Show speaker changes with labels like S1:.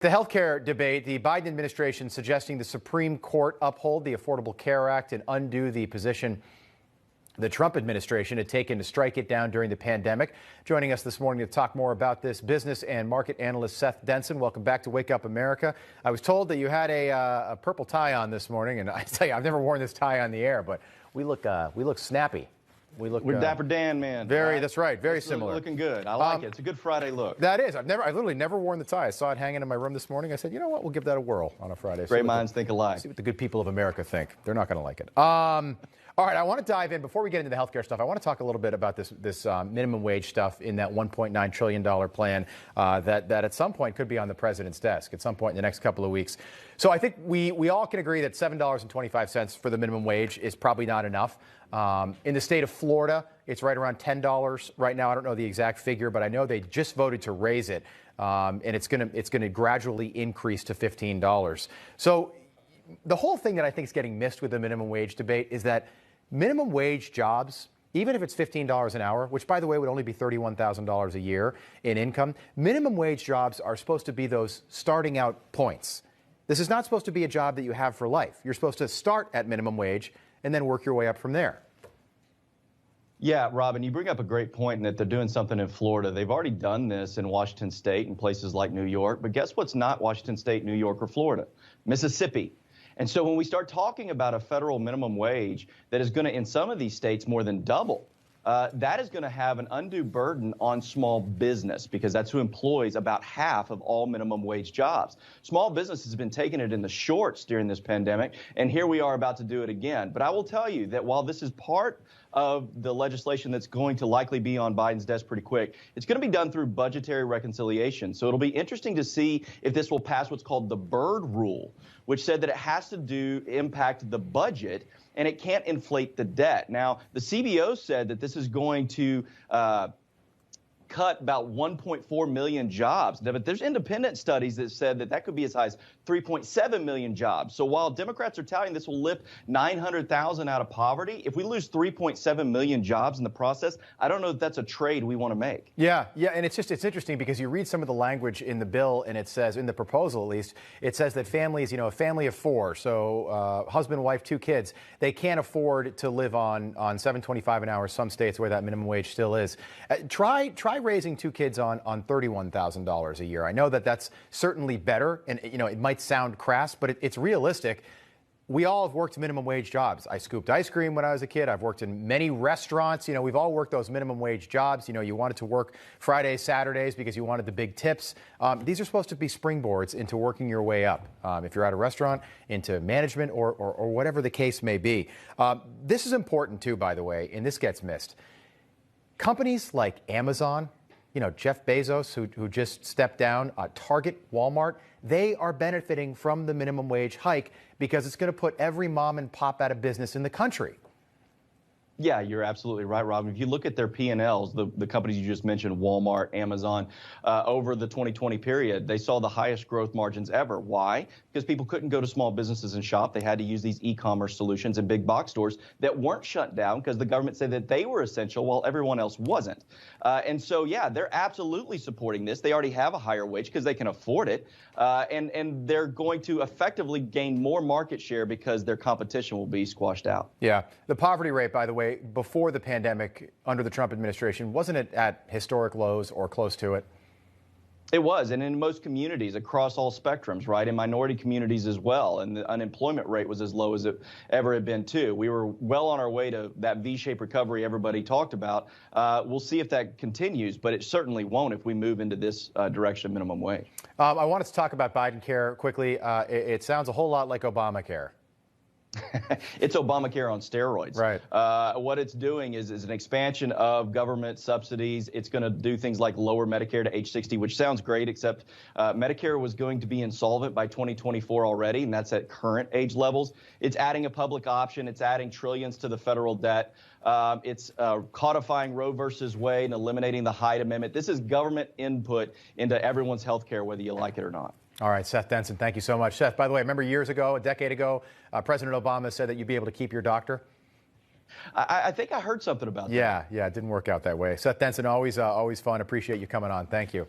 S1: The healthcare debate, the Biden administration suggesting the Supreme Court uphold the Affordable Care Act and undo the position the Trump administration had taken to strike it down during the pandemic. Joining us this morning to talk more about this, business and market analyst Seth Denson. Welcome back to Wake Up America. I was told that you had a purple tie on this morning, and I tell you, I've never worn this tie on the air, but we look snappy.
S2: We're Dapper Dan, man.
S1: That's right. Very similar.
S2: Looking good. I like it. It's a good Friday look.
S1: That is. I literally never worn the tie. I saw it hanging in my room this morning. I said, you know what? We'll give that a whirl on a Friday.
S2: Great minds think alike.
S1: See what the good people of America think. They're not going to like it. All right. I want to dive in. Before we get into the healthcare stuff, I want to talk a little bit about this minimum wage stuff in that $1.9 trillion plan that at some point could be on the president's desk at some point in the next couple of weeks. So I think we all can agree that $7.25 for the minimum wage is probably not enough. In the state of Florida, it's right around $10 right now. I don't know the exact figure, but I know they just voted to raise it, and it's going to gradually increase to $15. So the whole thing that I think is getting missed with the minimum wage debate is that minimum wage jobs, even if it's $15 an hour, which, by the way, would only be $31,000 a year in income, minimum wage jobs are supposed to be those starting out points. This is not supposed to be a job that you have for life. You're supposed to start at minimum wage and then work your way up from there.
S2: Yeah, Robin, you bring up a great point in that they're doing something in Florida. They've already done this in Washington State and places like New York. But guess what's not Washington State, New York, or Florida? Mississippi. And so when we start talking about a federal minimum wage that is going to, in some of these states, more than double, that is going to have an undue burden on small business because that's who employs about half of all minimum wage jobs. Small business has been taking it in the shorts during this pandemic, and here we are about to do it again. But I will tell you that while this is part of the legislation that's going to likely be on Biden's desk pretty quick, it's going to be done through budgetary reconciliation. So it'll be interesting to see if this will pass what's called the Byrd Rule, which said that it has to impact the budget and it can't inflate the debt. Now, the CBO said that this is going to cut about 1.4 million jobs. But there's independent studies that said that that could be as high as 3.7 million jobs. So while Democrats are touting this will lift 900,000 out of poverty, if we lose 3.7 million jobs in the process, I don't know that that's a trade we want to make.
S1: Yeah, and it's interesting because you read some of the language in the bill and it says, in the proposal at least, it says that families, a family of four, so husband, wife, two kids, they can't afford to live on $7.25 an hour, some states where that minimum wage still is. Try raising two kids on $31,000 a year. I know that that's certainly better, and it might sound crass, but it's realistic. We all have worked minimum wage jobs. I scooped ice cream when I was a kid. I've worked in many restaurants. We've all worked those minimum wage jobs. You wanted to work Fridays, Saturdays because you wanted the big tips. These are supposed to be springboards into working your way up. If you're at a restaurant, into management or whatever the case may be. This is important too, by the way, and this gets missed. Companies like Amazon, Jeff Bezos, who just stepped down, Target, Walmart, they are benefiting from the minimum wage hike because it's going to put every mom and pop out of business in the country.
S2: Yeah, you're absolutely right, Robin. If you look at their P&Ls, the companies you just mentioned, Walmart, Amazon, over the 2020 period, they saw the highest growth margins ever. Why? Because people couldn't go to small businesses and shop. They had to use these e-commerce solutions and big box stores that weren't shut down because the government said that they were essential while everyone else wasn't. And so, yeah, they're absolutely supporting this. They already have a higher wage because they can afford it. And they're going to effectively gain more market share because their competition will be squashed out.
S1: Yeah. The poverty rate, by the way, before the pandemic, under the Trump administration, wasn't it at historic lows or close to it?
S2: It was, and in most communities across all spectrums, right? In minority communities as well, and the unemployment rate was as low as it ever had been too. We were well on our way to that V-shaped recovery everybody talked about. We'll see if that continues, but it certainly won't if we move into this direction of minimum wage.
S1: I wanted to talk about Biden care quickly. It sounds a whole lot like Obamacare.
S2: It's Obamacare on steroids.
S1: Right.
S2: What it's doing is an expansion of government subsidies. It's going to do things like lower Medicare to age 60, which sounds great, except Medicare was going to be insolvent by 2024 already, and that's at current age levels. It's adding a public option. It's adding trillions to the federal debt. It's codifying Roe versus Wade and eliminating the Hyde Amendment. This is government input into everyone's health care, whether you like it or not.
S1: All right, Seth Denson, thank you so much. Seth, by the way, remember years ago, a decade ago, President Obama said that you'd be able to keep your doctor?
S2: I think I heard something about that.
S1: Yeah, it didn't work out that way. Seth Denson, always fun. Appreciate you coming on. Thank you.